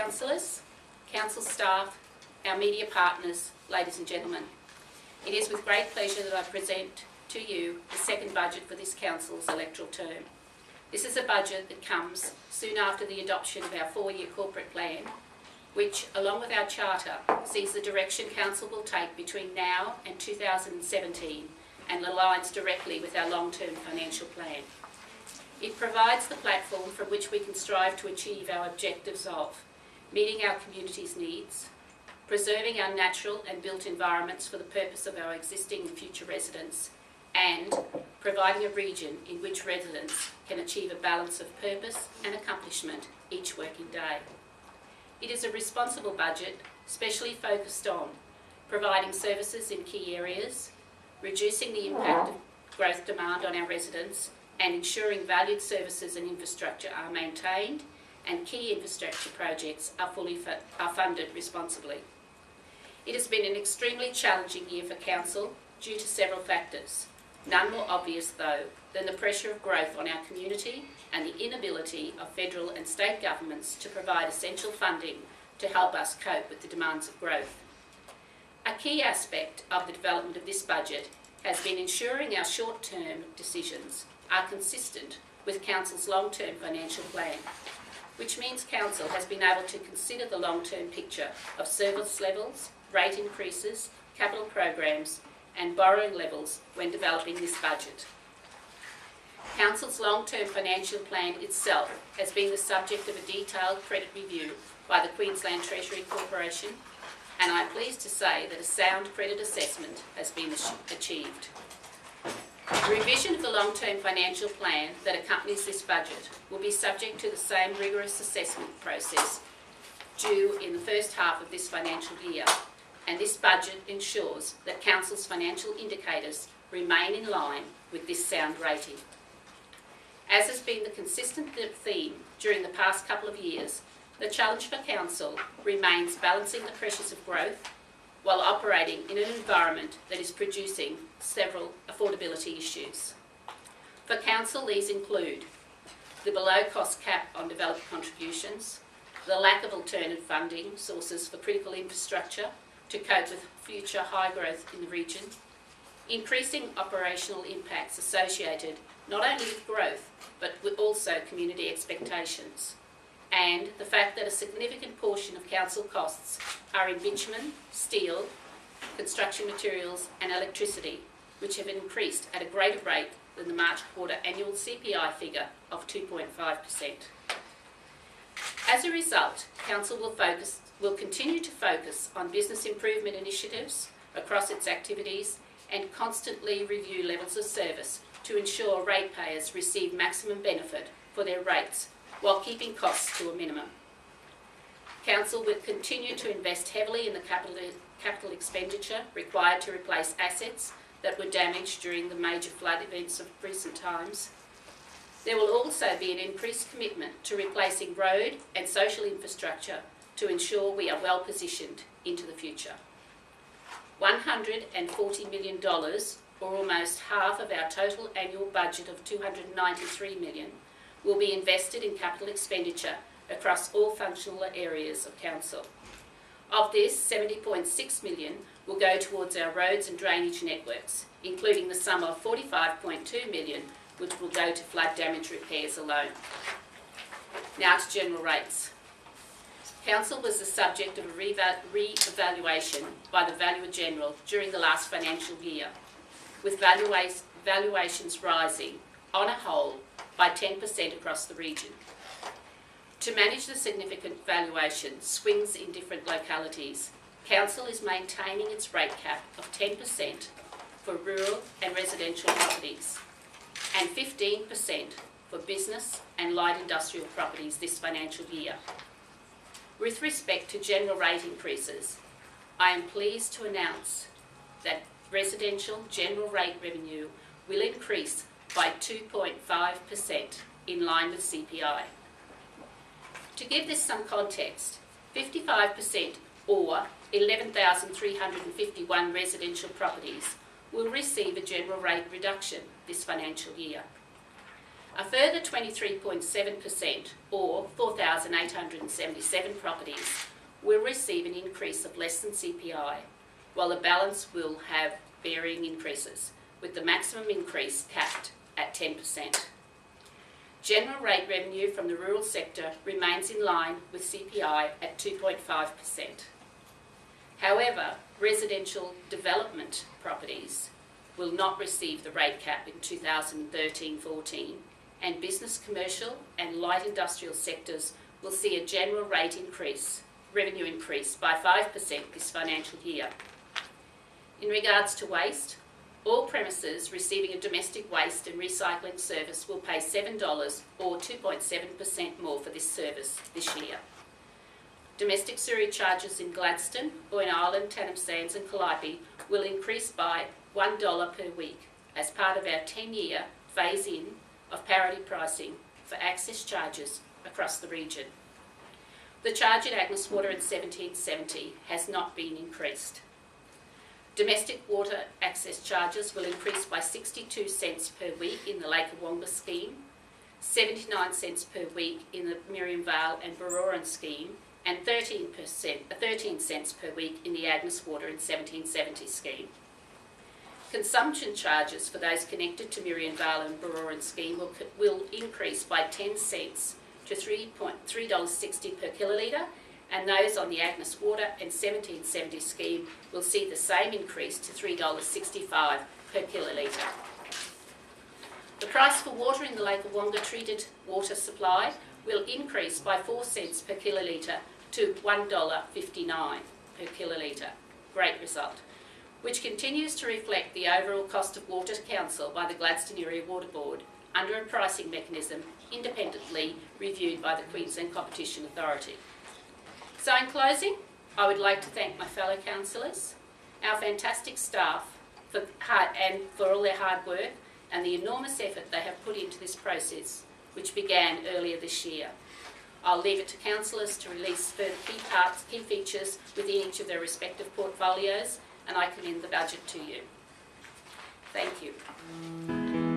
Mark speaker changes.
Speaker 1: councillors, council staff, our media partners, ladies and gentlemen. It is with great pleasure that I present to you the second budget for this council's electoral term. This is a budget that comes soon after the adoption of our 4-year corporate plan, which, along with our charter, sees the direction council will take between now and 2017 and aligns directly with our long-term financial plan. It provides the platform from which we can strive to achieve our objectives of meeting our community's needs, preserving our natural and built environments for the purpose of our existing and future residents, and providing a region in which residents can achieve a balance of purpose and accomplishment each working day. It is a responsible budget, specially focused on providing services in key areas, reducing the impact of growth demand on our residents, and ensuring valued services and infrastructure are maintained and key infrastructure projects are funded responsibly. It has been an extremely challenging year for council due to several factors, none more obvious though than the pressure of growth on our community and the inability of federal and state governments to provide essential funding to help us cope with the demands of growth. A key aspect of the development of this budget has been ensuring our short-term decisions are consistent with Council's long-term financial plan, which means Council has been able to consider the long-term picture of service levels, rate increases, capital programs and borrowing levels when developing this budget. Council's long-term financial plan itself has been the subject of a detailed credit review by the Queensland Treasury Corporation, and I'm pleased to say that a sound credit assessment has been achieved. The revision of the long-term financial plan that accompanies this budget will be subject to the same rigorous assessment process due in the first half of this financial year, and this budget ensures that Council's financial indicators remain in line with this sound rating. As has been the consistent theme during the past couple of years, the challenge for Council remains balancing the pressures of growth while operating in an environment that is producing several affordability issues. For Council, these include the below-cost cap on developer contributions, the lack of alternative funding sources for critical infrastructure to cope with future high growth in the region, increasing operational impacts associated not only with growth but with also community expectations, and the fact that a significant portion of council costs are in bitumen, steel, construction materials and electricity, which have increased at a greater rate than the March quarter annual CPI figure of 2.5%. As a result, Council will continue to focus on business improvement initiatives across its activities and constantly review levels of service to ensure ratepayers receive maximum benefit for their rates while keeping costs to a minimum. Council will continue to invest heavily in the capital expenditure required to replace assets that were damaged during the major flood events of recent times. There will also be an increased commitment to replacing road and social infrastructure to ensure we are well positioned into the future. $140 million, or almost half of our total annual budget of $293 million, will be invested in capital expenditure across all functional areas of Council. Of this, $70.6 million will go towards our roads and drainage networks, including the sum of $45.2 million, which will go to flood damage repairs alone. Now to general rates. Council was the subject of a re-evaluation by the Valuer General during the last financial year, with valuations rising, on a whole, by 10% across the region. To manage the significant valuation swings in different localities, Council is maintaining its rate cap of 10% for rural and residential properties and 15% for business and light industrial properties this financial year. With respect to general rate increases, I am pleased to announce that residential general rate revenue will increase by 2.5% in line with CPI. To give this some context, 55% or 11,351 residential properties will receive a general rate reduction this financial year. A further 23.7%, or 4,877 properties, will receive an increase of less than CPI, while the balance will have varying increases, with the maximum increase capped at 10%. General rate revenue from the rural sector remains in line with CPI at 2.5%. However, residential development properties will not receive the rate cap in 2013-14, and business, commercial and light industrial sectors will see a general rate increase, revenue increase by 5% this financial year. In regards to waste, all premises receiving a domestic waste and recycling service will pay $7 or 2.7% more for this service this year. Domestic sewerage charges in Gladstone, Boyne Island, Tannum Sands and Calliope will increase by $1 per week as part of our 10-year phase-in of parity pricing for access charges across the region. The charge at Agnes Water in 1770 has not been increased. Domestic water access charges will increase by 62 cents per week in the Lake Wonga scheme, 79 cents per week in the Miriam Vale and Baroran scheme, and 13 cents per week in the Agnes Water in 1770 scheme. Consumption charges for those connected to Miriam Vale and Baroran scheme will increase by 10 cents to $3.60 per kilolitre, and those on the Agnes Water and 1770 scheme will see the same increase to $3.65 per kilolitre. The price for water in the Lake Wonga treated water supply will increase by 4 cents per kilolitre to $1.59 per kilolitre. Great result, which continues to reflect the overall cost of water to council by the Gladstone Area Water Board under a pricing mechanism independently reviewed by the Queensland Competition Authority. So in closing, I would like to thank my fellow councillors, our fantastic staff for all their hard work and the enormous effort they have put into this process, which began earlier this year. I'll leave it to councillors to release further key features within each of their respective portfolios, and I commend the budget to you. Thank you.